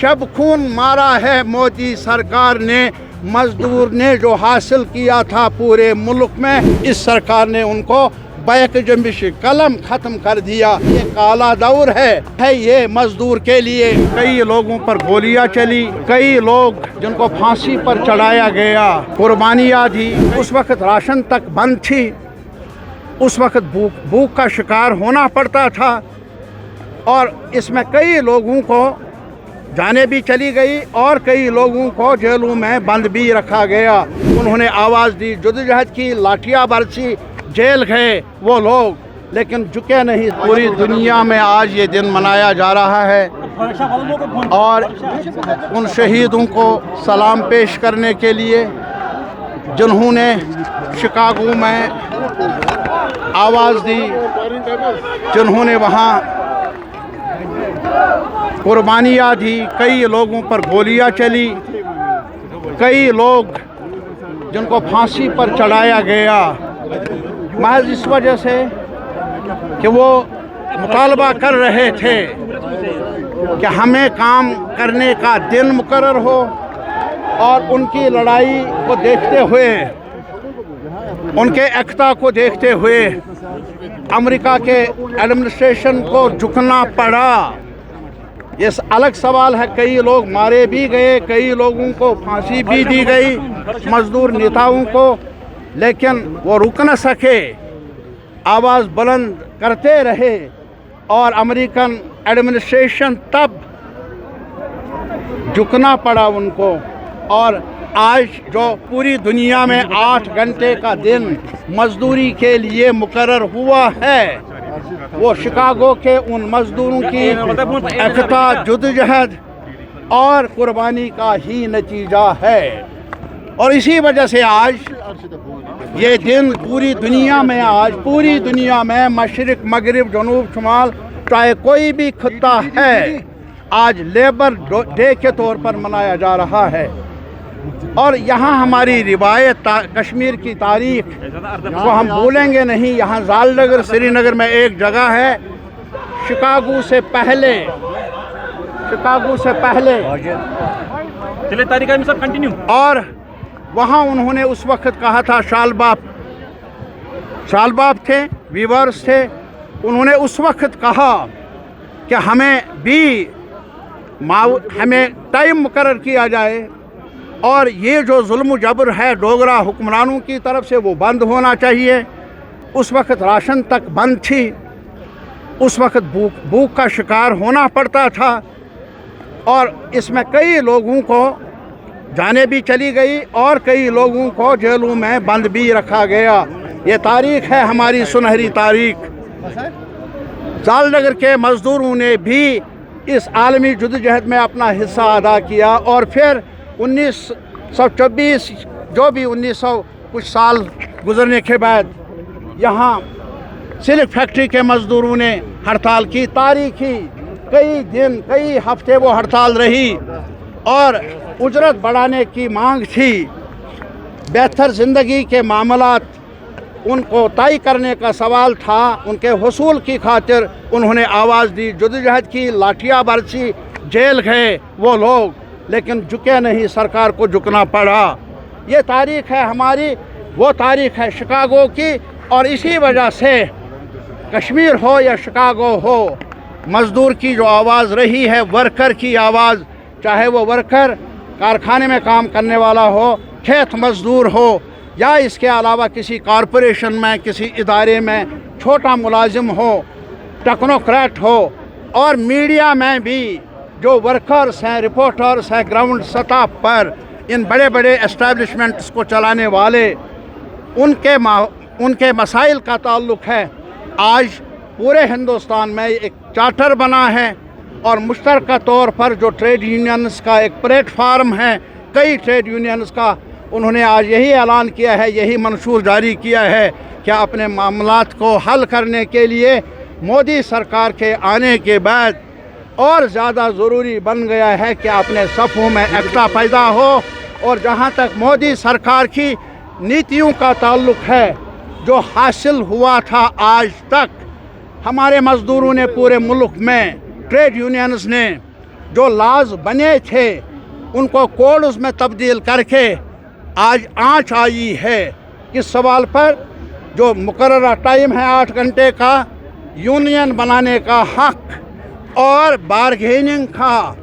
शब खून मारा है मोदी सरकार ने, मजदूर ने जो हासिल किया था पूरे मुल्क में, इस सरकार ने उनको बैक जंबिश कलम खत्म कर दिया। ये काला दौर है ये मजदूर के लिए। कई लोगों पर गोलियां चली, कई लोग जिनको फांसी पर चढ़ाया गया, कुर्बानियां दी। उस वक्त राशन तक बंद थी, उस वक्त भूख का शिकार होना पड़ता था और इसमें कई लोगों को जाने भी चली गई और कई लोगों को जेलों में बंद भी रखा गया। उन्होंने आवाज़ दी, जद्दोजहद की, लाठियाँ बरसी, जेल गए वो लोग, लेकिन झुके नहीं। पूरी दुनिया में आज ये दिन मनाया जा रहा है और उन शहीदों को सलाम पेश करने के लिए जिन्होंने शिकागो में आवाज़ दी, जिन्होंने वहाँ कुर्बानियाँ दी। कई लोगों पर गोलियाँ चली, कई लोग जिनको फांसी पर चढ़ाया गया, महज इस वजह से कि वो मुतालबा कर रहे थे कि हमें काम करने का दिन मुकर्रर हो। और उनकी लड़ाई को देखते हुए, उनके एकता को देखते हुए अमेरिका के एडमिनिस्ट्रेशन को झुकना पड़ा। ये अलग सवाल है, कई लोग मारे भी गए, कई लोगों को फांसी भी दी गई, मजदूर नेताओं को, लेकिन वो रुक न सके, आवाज़ बुलंद करते रहे और अमेरिकन एडमिनिस्ट्रेशन तब झुकना पड़ा उनको। और आज जो पूरी दुनिया में 8 घंटे का दिन मजदूरी के लिए मुकर्रर हुआ है, वो शिकागो के उन मजदूरों की एकता, जद्दोजहद और कुर्बानी का ही नतीजा है। और इसी वजह से आज ये दिन पूरी दुनिया में, आज पूरी दुनिया में मशरिक, मगरिब, जनूब, शुमाल, चाहे कोई भी खित्ता है, आज लेबर डे के तौर पर मनाया जा रहा है। और यहाँ हमारी रिवायत, कश्मीर की तारीख को हम भूलेंगे नहीं। यहाँ जालनगर, श्रीनगर में एक जगह है, शिकागो से पहले चलिए तारीख में सब कंटिन्यू। और वहाँ उन्होंने उस वक्त कहा था, शालबाब थे, वीवर्स थे, उन्होंने उस वक्त कहा कि हमें टाइम मुकर्रर किया जाए और ये जो जुल्म जबर है डोगरा हुक्मरानों की तरफ से वो बंद होना चाहिए। उस वक्त राशन तक बंद थी, उस वक्त भूख का शिकार होना पड़ता था और इसमें कई लोगों को जाने भी चली गई और कई लोगों को जेलों में बंद भी रखा गया। ये तारीख है हमारी सुनहरी तारीख। जालनगर के मज़दूरों ने भी इस आलमी जद्दोजहद में अपना हिस्सा अदा किया और फिर 1924, जो भी 1900 कुछ साल गुजरने के बाद यहाँ सिल्क फैक्ट्री के मज़दूरों ने हड़ताल की। तारीखी कई दिन, कई हफ्ते वो हड़ताल रही और उजरत बढ़ाने की मांग थी। बेहतर ज़िंदगी के मामलात उनको तय करने का सवाल था। उनके हुसूल की खातिर उन्होंने आवाज़ दी, जद्दोजहद की, लाठियाँ बरसी, जेल गए वो लोग, लेकिन झुके नहीं, सरकार को झुकना पड़ा। ये तारीख़ है हमारी, वो तारीख़ है शिकागो की। और इसी वजह से कश्मीर हो या शिकागो हो, मज़दूर की जो आवाज़ रही है, वर्कर की आवाज़, चाहे वो वर्कर कारखाने में काम करने वाला हो, खेत मज़दूर हो या इसके अलावा किसी कॉरपोरेशन में, किसी इदारे में छोटा मुलाजिम हो, टेक्नोक्रेट हो, और मीडिया में भी जो वर्कर्स हैं, रिपोर्टर्स हैं ग्राउंड सतह पर, इन बड़े बड़े एस्टेब्लिशमेंट्स को चलाने वाले, उनके मसाइल का ताल्लुक़ है। आज पूरे हिंदुस्तान में एक चार्टर बना है और मुश्तरका तौर पर जो ट्रेड यूनियंस का एक प्लेटफार्म है, कई ट्रेड यूनियंस का, उन्होंने आज यही ऐलान किया है, यही मंशूर जारी किया है कि अपने मामलात को हल करने के लिए मोदी सरकार के आने के बाद और ज़्यादा ज़रूरी बन गया है कि अपने सफ़ों में एकता पैदा हो। और जहाँ तक मोदी सरकार की नीतियों का ताल्लुक़ है, जो हासिल हुआ था आज तक, हमारे मज़दूरों ने पूरे मुल्क में, ट्रेड यूनियंस ने जो लाज बने थे उनको कोड्स में तब्दील करके आज आँच आई है इस सवाल पर जो मुकर्ररा टाइम है 8 घंटे का, यूनियन बनाने का हक और बारगेनिंग का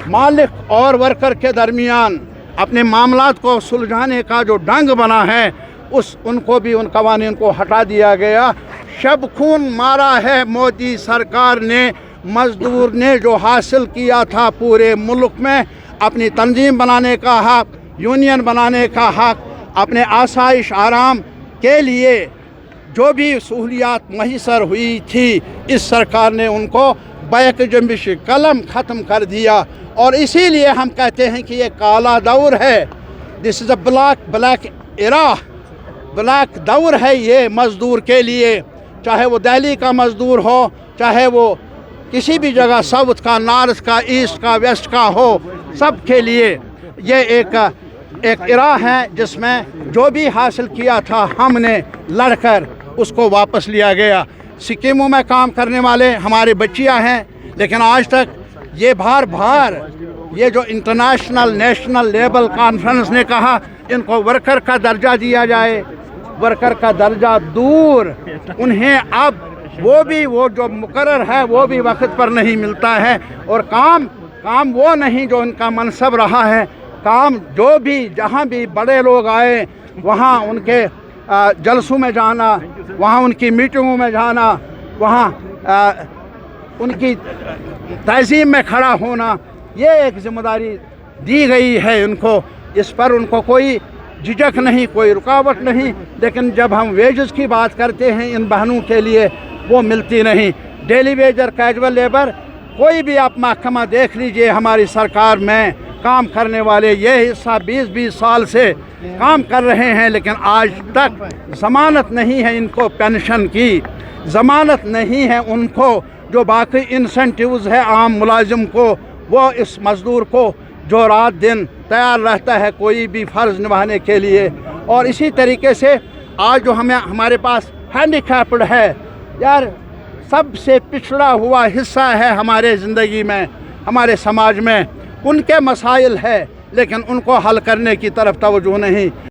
मालिक और वर्कर के दरमियान अपने मामलात को सुलझाने का जो ढंग बना है उनको भी उन कवानीन को हटा दिया गया। शब खून मारा है मोदी सरकार ने, मजदूर ने जो हासिल किया था पूरे मुल्क में, अपनी तंजीम बनाने का हक, यूनियन बनाने का हक, अपने आसाइश आराम के लिए जो भी सहूलियात मैसर हुई थी, इस सरकार ने उनको बैक जंबिश कलम ख़त्म कर दिया। और इसीलिए हम कहते हैं कि ये काला दौर है, this is a black era, black दौर है ये मज़दूर के लिए, चाहे वो दिल्ली का मज़दूर हो, चाहे वो किसी भी जगह साउथ का, नॉर्थ का, ईस्ट का, वेस्ट का हो, सब के लिए ये एक इरा है जिसमें जो भी हासिल किया था हमने लड़कर उसको वापस लिया गया। स्कीमों में काम करने वाले हमारे बच्चियां हैं, लेकिन आज तक ये बार ये जो इंटरनेशनल नेशनल लेवल कॉन्फ्रेंस ने कहा इनको वर्कर का दर्जा दिया जाए, वर्कर का दर्जा दूर, उन्हें अब वो जो मुकर्रर है वो भी वक्त पर नहीं मिलता है, और काम वो नहीं जो उनका मनसब रहा है। काम जो भी जहाँ भी बड़े लोग आए वहाँ उनके जलसों में जाना, वहाँ उनकी मीटिंगों में जाना, वहाँ उनकी तहज़ीम में खड़ा होना, ये एक ज़िम्मेदारी दी गई है उनको। इस पर उनको कोई झिझक नहीं, कोई रुकावट नहीं। लेकिन जब हम वेजेस की बात करते हैं इन बहनों के लिए, वो मिलती नहीं। डेली वेज और कैजुअल लेबर, कोई भी आप महकमा देख लीजिए हमारी सरकार में काम करने वाले, ये हिस्सा 20-20 साल से काम कर रहे हैं, लेकिन आज तक ज़मानत नहीं है इनको पेंशन की, ज़मानत नहीं है उनको जो बाकी इंसेंटिव्स है आम मुलाजिम को, वो इस मज़दूर को जो रात दिन तैयार रहता है कोई भी फ़र्ज़ निभाने के लिए। और इसी तरीके से आज जो हमारे पास हैंडीकैप्ड है, यार सबसे पिछड़ा हुआ हिस्सा है हमारे ज़िंदगी में, हमारे समाज में, उनके मसाइल है लेकिन उनको हल करने की तरफ तवज्जो नहीं।